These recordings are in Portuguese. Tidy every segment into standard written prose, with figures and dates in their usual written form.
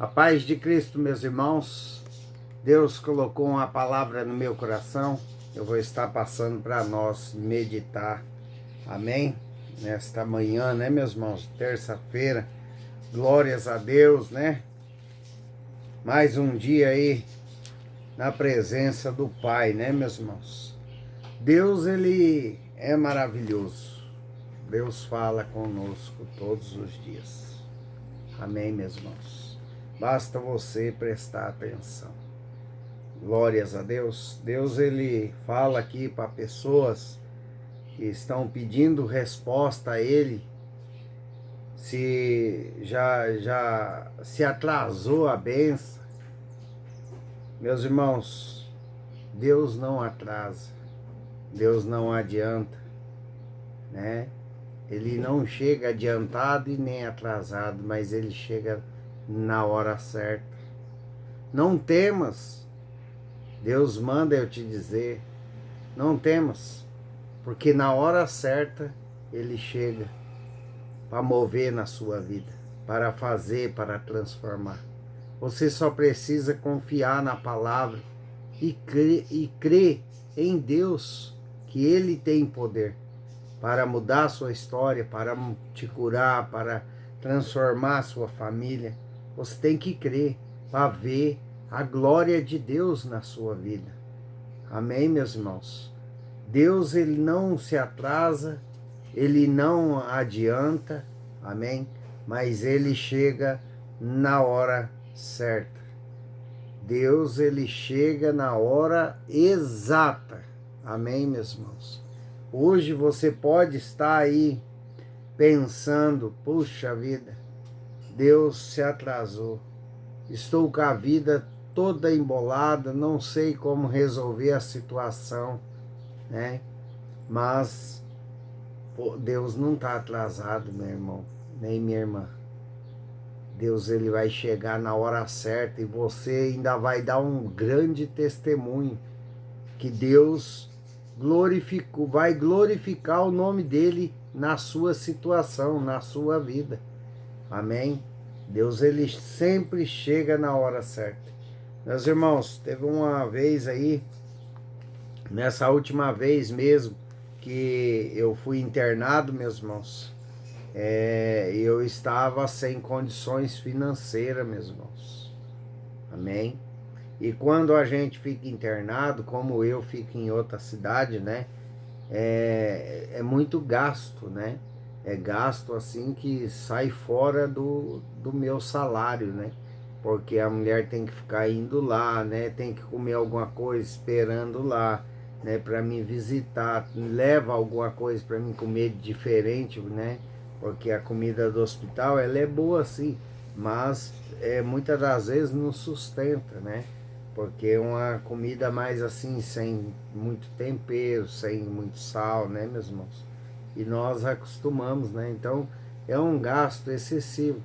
A paz de Cristo, meus irmãos. Deus colocou uma palavra no meu coração. Eu vou estar passando para nós meditar. Amém? Nesta manhã, né, meus irmãos? Terça-feira. Glórias a Deus, né? Mais um dia aí na presença do Pai, né, meus irmãos? Deus, ele é maravilhoso. Deus fala conosco todos os dias. Amém, meus irmãos? Basta você prestar atenção. Glórias a Deus. Deus, ele fala aqui para pessoas que estão pedindo resposta a ele, se já se atrasou a bênção. Meus irmãos, Deus não atrasa, Deus não adianta, né? Ele não chega adiantado e nem atrasado, mas ele chega na hora certa. Não temas, Deus manda eu te dizer, não temas, porque na hora certa ele chega para mover na sua vida, para fazer, para transformar. Você só precisa confiar na palavra e crer em Deus, que ele tem poder para mudar a sua história, para te curar, para transformar a sua família. Você tem que crer para ver a glória de Deus na sua vida. Amém, meus irmãos? Deus, ele não se atrasa, ele não adianta, amém? Mas ele chega na hora certa. Deus, ele chega na hora exata. Amém, meus irmãos? Hoje você pode estar aí pensando, puxa vida, Deus se atrasou. Estou com a vida toda embolada, não sei como resolver a situação, né? Mas Deus não está atrasado, meu irmão, nem minha irmã. Deus, ele vai chegar na hora certa e você ainda vai dar um grande testemunho que Deus vai glorificar o nome dele na sua situação, na sua vida. Amém? Deus, ele sempre chega na hora certa. Meus irmãos, teve uma vez aí, nessa última vez mesmo, que eu fui internado, meus irmãos, eu estava sem condições financeiras, meus irmãos. Amém? E quando a gente fica internado, como eu fico em outra cidade, né? É muito gasto, né? É gasto assim que sai fora do meu salário, né? Porque a mulher tem que ficar indo lá, né? Tem que comer alguma coisa esperando lá, né? Para me visitar, leva alguma coisa para mim comer diferente, né? Porque a comida do hospital, ela é boa sim, mas muitas das vezes não sustenta, né? Porque é uma comida mais assim, sem muito tempero, sem muito sal, né, meus irmãos? E nós acostumamos, né? Então é um gasto excessivo.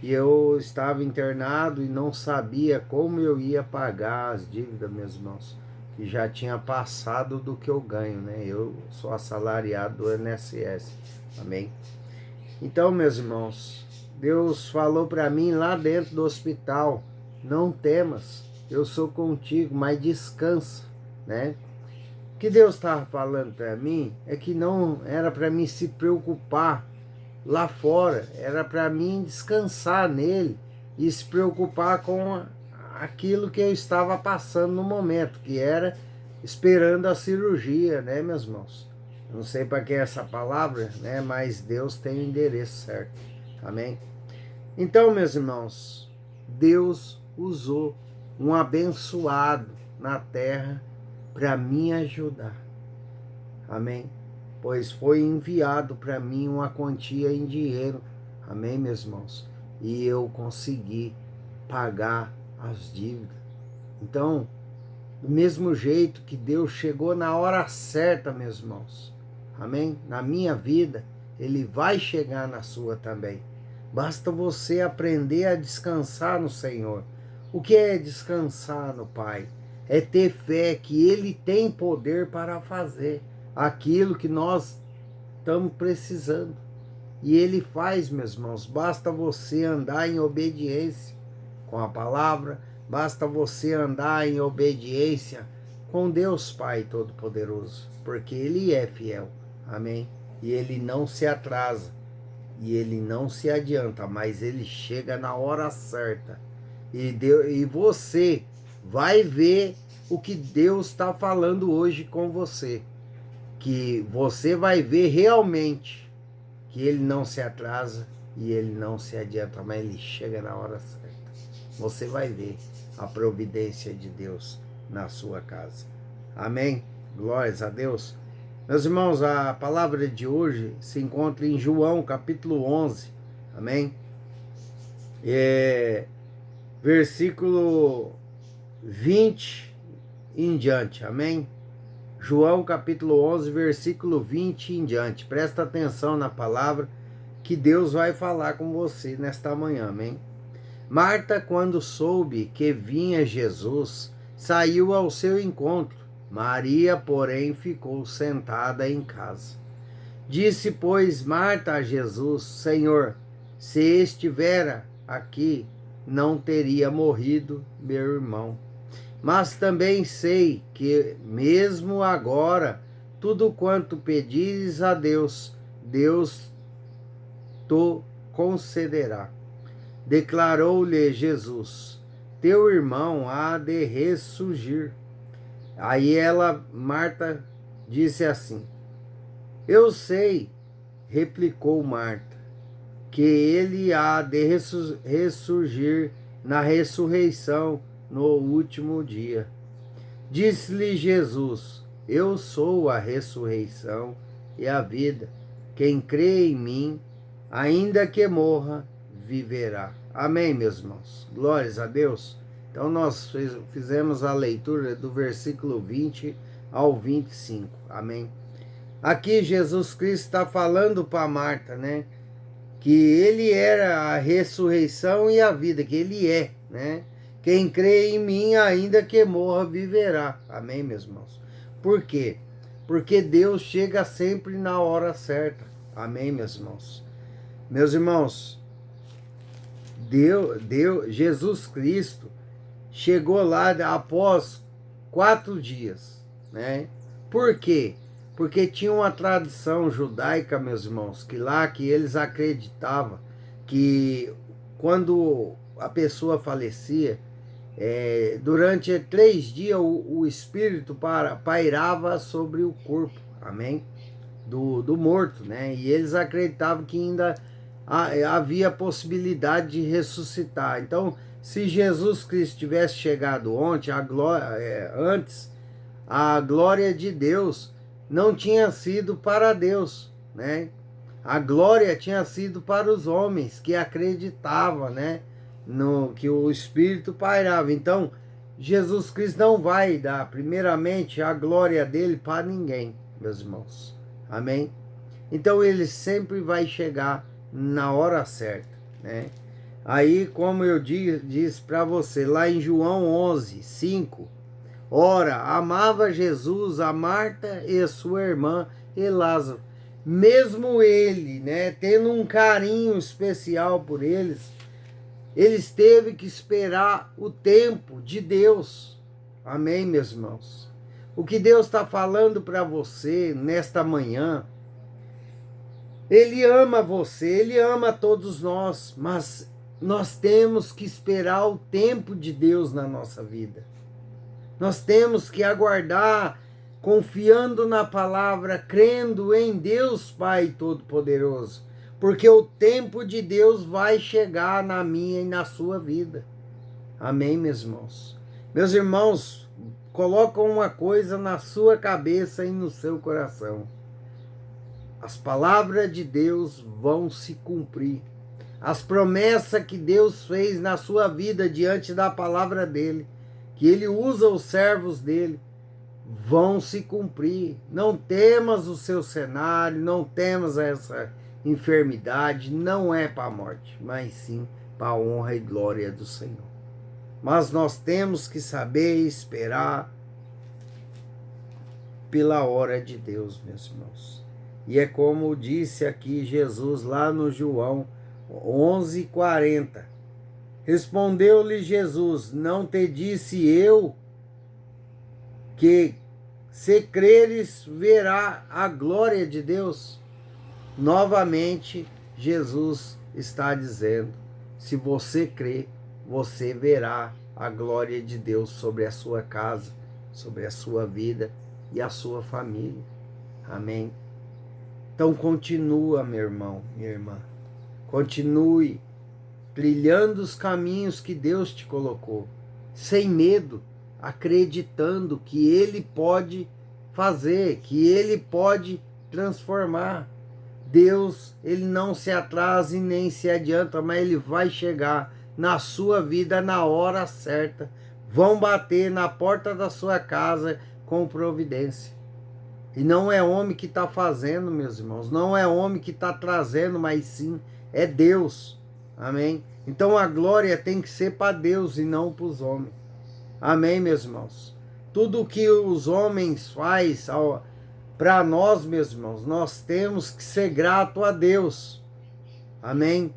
E eu estava internado e não sabia como eu ia pagar as dívidas, meus irmãos, que já tinha passado do que eu ganho, né? Eu sou assalariado do INSS, amém? Então, meus irmãos, Deus falou para mim lá dentro do hospital, não temas, eu sou contigo, mas descansa, né? O que Deus estava falando para mim é que não era para mim se preocupar lá fora, era para mim descansar nele e se preocupar com aquilo que eu estava passando no momento, que era esperando a cirurgia, né, meus irmãos? Não sei para que é essa palavra, né, mas Deus tem o endereço certo, amém? Então, meus irmãos, Deus usou um abençoado na terra para me ajudar, amém? Pois foi enviado para mim uma quantia em dinheiro, amém, meus irmãos? E eu consegui pagar as dívidas. Então, do mesmo jeito que Deus chegou na hora certa, meus irmãos, amém? Na minha vida, ele vai chegar na sua também. Basta você aprender a descansar no Senhor. O que é descansar no Pai? É ter fé que ele tem poder para fazer aquilo que nós estamos precisando. E ele faz, meus irmãos, basta você andar em obediência, com a palavra, basta você andar em obediência com Deus Pai Todo-Poderoso, porque Ele é fiel, amém? E Ele não se atrasa, e Ele não se adianta, mas Ele chega na hora certa. E você vai ver o que Deus está falando hoje com você, que você vai ver realmente que Ele não se atrasa e Ele não se adianta, mas Ele chega na hora certa. Você vai ver a providência de Deus na sua casa. Amém? Glórias a Deus. Meus irmãos, a palavra de hoje se encontra em João, capítulo 11. Amém? Versículo 20 em diante. Amém? João, capítulo 11, versículo 20 em diante. Presta atenção na palavra que Deus vai falar com você nesta manhã. Amém? Marta, quando soube que vinha Jesus, saiu ao seu encontro. Maria, porém, ficou sentada em casa. Disse, pois, Marta a Jesus: Senhor, se estivera aqui, não teria morrido meu irmão. Mas também sei que, mesmo agora, tudo quanto pedires a Deus, Deus te concederá. Declarou-lhe Jesus: teu irmão há de ressurgir. Aí Marta, disse assim: eu sei, replicou Marta, que ele há de ressurgir na ressurreição no último dia. Disse-lhe Jesus: eu sou a ressurreição e a vida. Quem crê em mim, ainda que morra, viverá. Amém, meus irmãos? Glórias a Deus. Então nós fizemos a leitura do versículo 20 ao 25. Amém? Aqui Jesus Cristo está falando para Marta, né? Que Ele era a ressurreição e a vida, que Ele é, né? Quem crê em mim, ainda que morra, viverá. Amém, meus irmãos? Por quê? Porque Deus chega sempre na hora certa. Amém, meus irmãos? Meus irmãos, Jesus Cristo chegou lá após 4 dias, né? Por quê? Porque tinha uma tradição judaica, meus irmãos, que eles acreditavam que quando a pessoa falecia, durante 3 dias o espírito pairava sobre o corpo, amém? Do morto, né? E eles acreditavam que ainda havia possibilidade de ressuscitar. Então, se Jesus Cristo tivesse chegado antes, a glória de Deus não tinha sido para Deus, né? A glória tinha sido para os homens que acreditavam, né? No que o Espírito pairava. Então, Jesus Cristo não vai dar, primeiramente, a glória dele para ninguém, meus irmãos. Amém? Então, ele sempre vai chegar na hora certa, né? Aí, como eu disse para você, lá em João 11, 5, ora, amava Jesus a Marta e a sua irmã e Lázaro. Mesmo ele, né, tendo um carinho especial por eles teve que esperar o tempo de Deus. Amém, meus irmãos? O que Deus está falando para você nesta manhã, Ele ama você, Ele ama todos nós, mas nós temos que esperar o tempo de Deus na nossa vida. Nós temos que aguardar, confiando na palavra, crendo em Deus Pai Todo-Poderoso, porque o tempo de Deus vai chegar na minha e na sua vida. Amém, meus irmãos? Meus irmãos, colocam uma coisa na sua cabeça e no seu coração: as palavras de Deus vão se cumprir. As promessas que Deus fez na sua vida diante da palavra dele, que ele usa os servos dele, vão se cumprir. Não temas o seu cenário, não temas essa enfermidade, não é para a morte, mas sim para a honra e glória do Senhor. Mas nós temos que saber esperar pela hora de Deus, meus irmãos. E é como disse aqui Jesus lá no João 11:40. Respondeu-lhe Jesus: Não te disse eu que, se creres, verá a glória de Deus? Novamente, Jesus está dizendo: se você crer, você verá a glória de Deus sobre a sua casa, sobre a sua vida e a sua família. Amém? Então continua, meu irmão, minha irmã. Continue trilhando os caminhos que Deus te colocou, sem medo, acreditando que Ele pode fazer, que Ele pode transformar. Deus, Ele não se atrasa e nem se adianta, mas Ele vai chegar na sua vida na hora certa. Vão bater na porta da sua casa com providência. E não é homem que está fazendo, meus irmãos, não é homem que está trazendo, mas sim é Deus. Amém? Então a glória tem que ser para Deus e não para os homens. Amém, meus irmãos? Tudo que os homens fazem para nós, meus irmãos, nós temos que ser grato a Deus. Amém?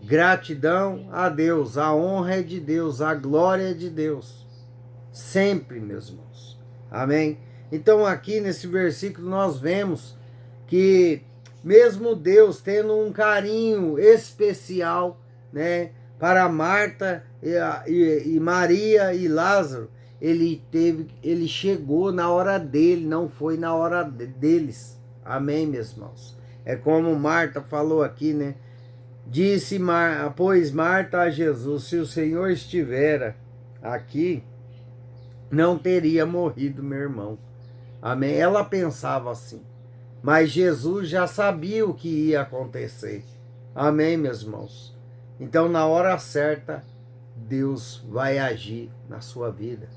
Gratidão a Deus, a honra é de Deus, a glória é de Deus. Sempre, meus irmãos. Amém? Então aqui nesse versículo nós vemos que mesmo Deus tendo um carinho especial, né, para Marta e Maria e Lázaro, ele chegou na hora dele, não foi na hora deles. Amém, meus irmãos? É como Marta falou aqui, né? Disse, pois Marta a Jesus: se o Senhor estivera aqui, não teria morrido meu irmão. Amém? Ela pensava assim. Mas Jesus já sabia o que ia acontecer. Amém, meus irmãos? Então, na hora certa, Deus vai agir na sua vida.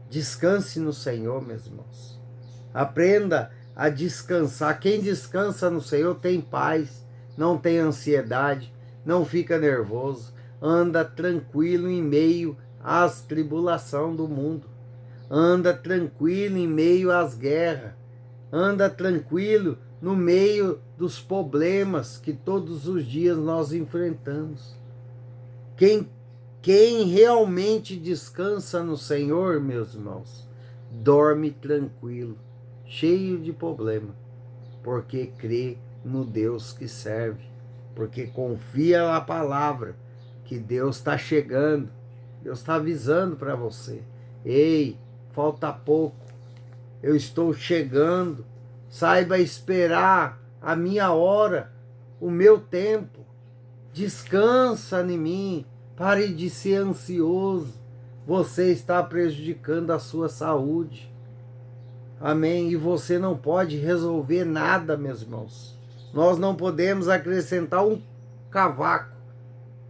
Descanse no Senhor, meus irmãos. Aprenda a descansar. Quem descansa no Senhor tem paz, não tem ansiedade, não fica nervoso, anda tranquilo em meio às tribulações do mundo. Anda tranquilo em meio às guerras. Anda tranquilo no meio dos problemas que todos os dias nós enfrentamos. Quem realmente descansa no Senhor, meus irmãos, dorme tranquilo, cheio de problema, porque crê no Deus que serve, porque confia na palavra, que Deus está chegando, Deus está avisando para você: ei, falta pouco, eu estou chegando, saiba esperar a minha hora, o meu tempo, descansa em mim, pare de ser ansioso, você está prejudicando a sua saúde. Amém? E você não pode resolver nada, meus irmãos. Nós não podemos acrescentar um cavaco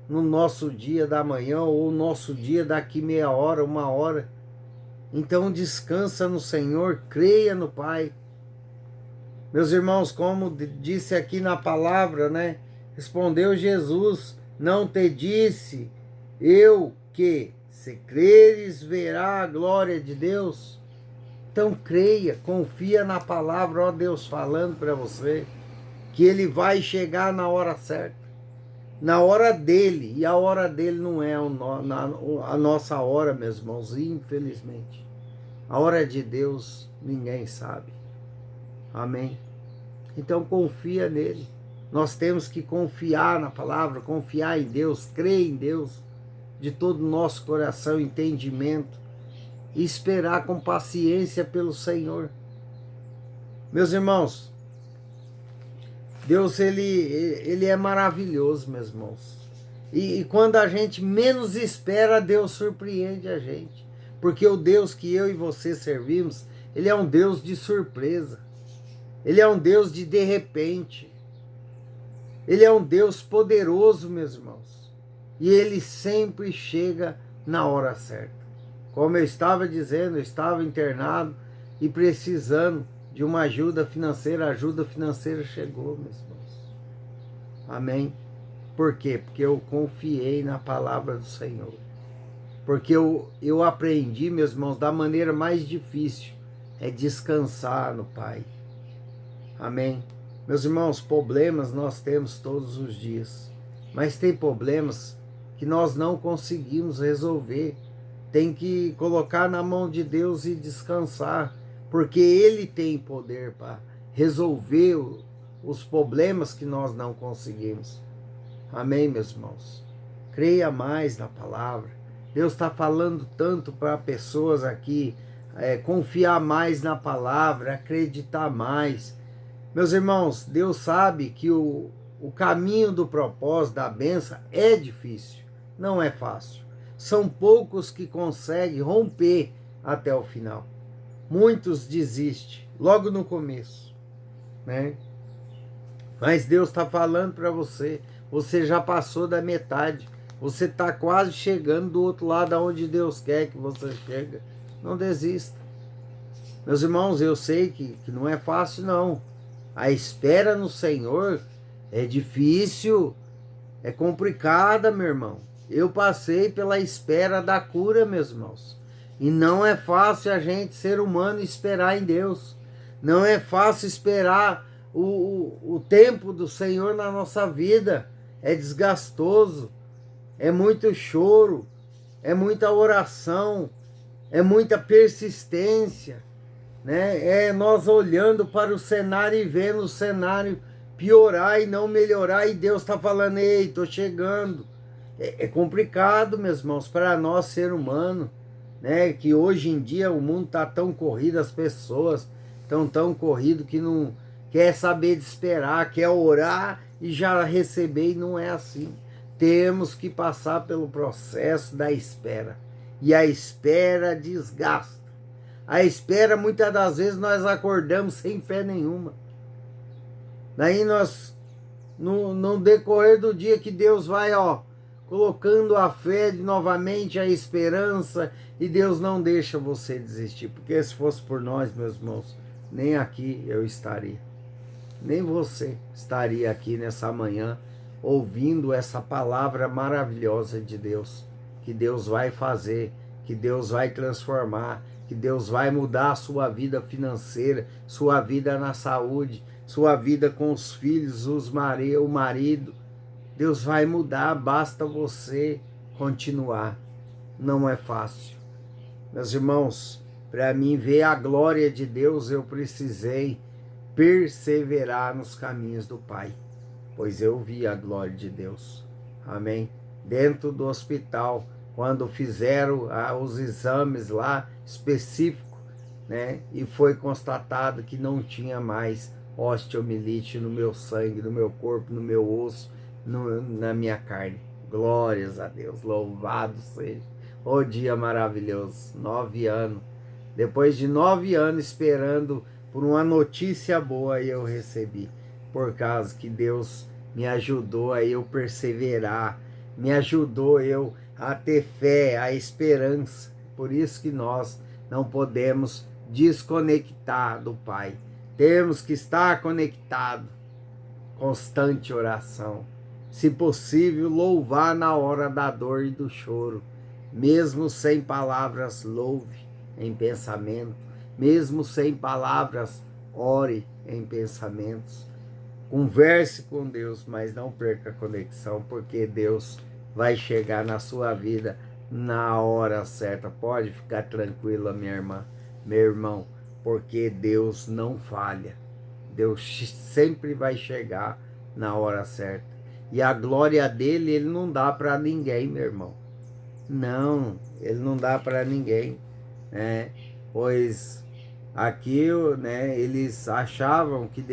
no nosso dia da manhã ou no nosso dia daqui meia hora, uma hora. Então descansa no Senhor, creia no Pai. Meus irmãos, como disse aqui na palavra, né? Respondeu Jesus: não te disse eu que, se creres, verá a glória de Deus? Então creia, confia na palavra, ó Deus falando para você, que Ele vai chegar na hora certa, na hora dele, e a hora dele não é a nossa hora, meus irmãos, infelizmente. A hora de Deus ninguém sabe. Amém? Então confia nele. Nós temos que confiar na palavra, confiar em Deus, crer em Deus, de todo o nosso coração, entendimento, e esperar com paciência pelo Senhor. Meus irmãos, Deus, ele é maravilhoso, meus irmãos. E quando a gente menos espera, Deus surpreende a gente. Porque o Deus que eu e você servimos, Ele é um Deus de surpresa. Ele é um Deus de repente. Ele é um Deus poderoso, meus irmãos. E Ele sempre chega na hora certa. Como eu estava dizendo, eu estava internado e precisando de uma ajuda financeira. A ajuda financeira chegou, meus irmãos. Amém? Por quê? Porque eu confiei na palavra do Senhor. Porque eu aprendi, meus irmãos, da maneira mais difícil, é descansar no Pai. Amém? Meus irmãos, problemas nós temos todos os dias. Mas tem problemas que nós não conseguimos resolver. Tem que colocar na mão de Deus e descansar, porque Ele tem poder para resolver os problemas que nós não conseguimos. Amém, meus irmãos? Creia mais na palavra. Deus está falando tanto para pessoas aqui, confiar mais na palavra, acreditar mais. Meus irmãos, Deus sabe que o caminho do propósito, da bênção, é difícil, não é fácil. São poucos que conseguem romper até o final. Muitos desistem logo no começo, né? Mas Deus está falando para você, você já passou da metade, você está quase chegando do outro lado aonde Deus quer que você chegue. Não desista. Meus irmãos, eu sei que não é fácil não. A espera no Senhor é difícil, é complicada, meu irmão. Eu passei pela espera da cura, meus irmãos. E não é fácil a gente, ser humano, esperar em Deus. Não é fácil esperar o tempo do Senhor na nossa vida. É desgastoso, é muito choro, é muita oração, é muita persistência, né? É nós olhando para o cenário e vendo o cenário piorar e não melhorar, e Deus está falando, ei, estou chegando. É complicado, meus irmãos, para nós, ser humano, né? Que hoje em dia o mundo está tão corrido, as pessoas estão tão corrido que não quer saber de esperar, quer orar e já receber, e não é assim. Temos que passar pelo processo da espera, e a espera desgasta. A espera, muitas das vezes, nós acordamos sem fé nenhuma. Daí nós, no decorrer do dia, que Deus vai, colocando a fé novamente, a esperança, e Deus não deixa você desistir. Porque se fosse por nós, meus irmãos, nem aqui eu estaria. Nem você estaria aqui nessa manhã, ouvindo essa palavra maravilhosa de Deus. Que Deus vai fazer, que Deus vai transformar, que Deus vai mudar a sua vida financeira, sua vida na saúde, sua vida com os filhos, o marido. Deus vai mudar, basta você continuar. Não é fácil. Meus irmãos, para mim ver a glória de Deus, eu precisei perseverar nos caminhos do Pai, pois eu vi a glória de Deus. Amém? Dentro do hospital, quando fizeram os exames lá específicos, né? E foi constatado que não tinha mais osteomielite no meu sangue, no meu corpo, no meu osso, na minha carne. Glórias a Deus, louvado seja. O dia maravilhoso, 9 anos. Depois de 9 anos esperando por uma notícia boa, eu recebi. Por causa que Deus me ajudou a eu perseverar, me ajudou eu a ter fé, a esperança. Por isso que nós não podemos desconectar do Pai. Temos que estar conectado. Constante oração. Se possível, louvar na hora da dor e do choro. Mesmo sem palavras, louve em pensamento. Mesmo sem palavras, ore em pensamentos. Converse com Deus, mas não perca a conexão, porque Deus vai chegar na sua vida na hora certa. Pode ficar tranquila, minha irmã, meu irmão, porque Deus não falha. Deus sempre vai chegar na hora certa. E a glória dele, ele não dá para ninguém, meu irmão. Não, ele não dá para ninguém, né? Pois aqui, né, eles achavam que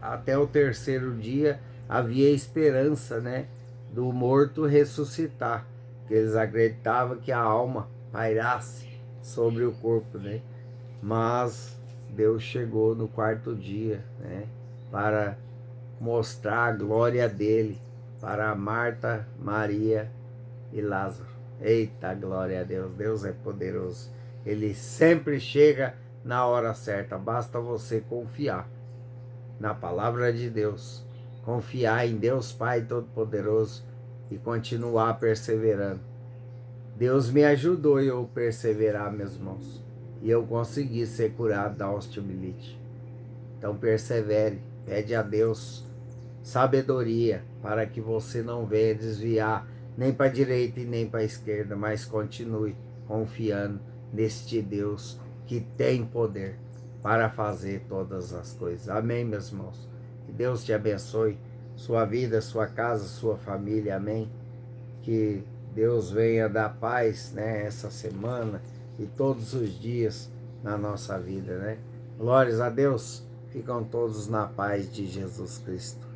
até o terceiro dia havia esperança, né, do morto ressuscitar, que eles acreditavam que a alma pairasse sobre o corpo, né? Mas Deus chegou no quarto dia, né, para mostrar a glória dele para Marta, Maria e Lázaro. Eita, glória a Deus, Deus é poderoso. Ele sempre chega na hora certa, basta você confiar na palavra de Deus, confiar em Deus Pai Todo-Poderoso e continuar perseverando. Deus me ajudou a eu perseverar, meus irmãos, e eu consegui ser curado da osteomielite. Então persevere, pede a Deus sabedoria para que você não venha desviar nem para a direita e nem para a esquerda, mas continue confiando neste Deus que tem poder para fazer todas as coisas. Amém, meus irmãos? Que Deus te abençoe, sua vida, sua casa, sua família. Amém? Que Deus venha dar paz, né, essa semana e todos os dias na nossa vida, né? Glórias a Deus. Ficam todos na paz de Jesus Cristo.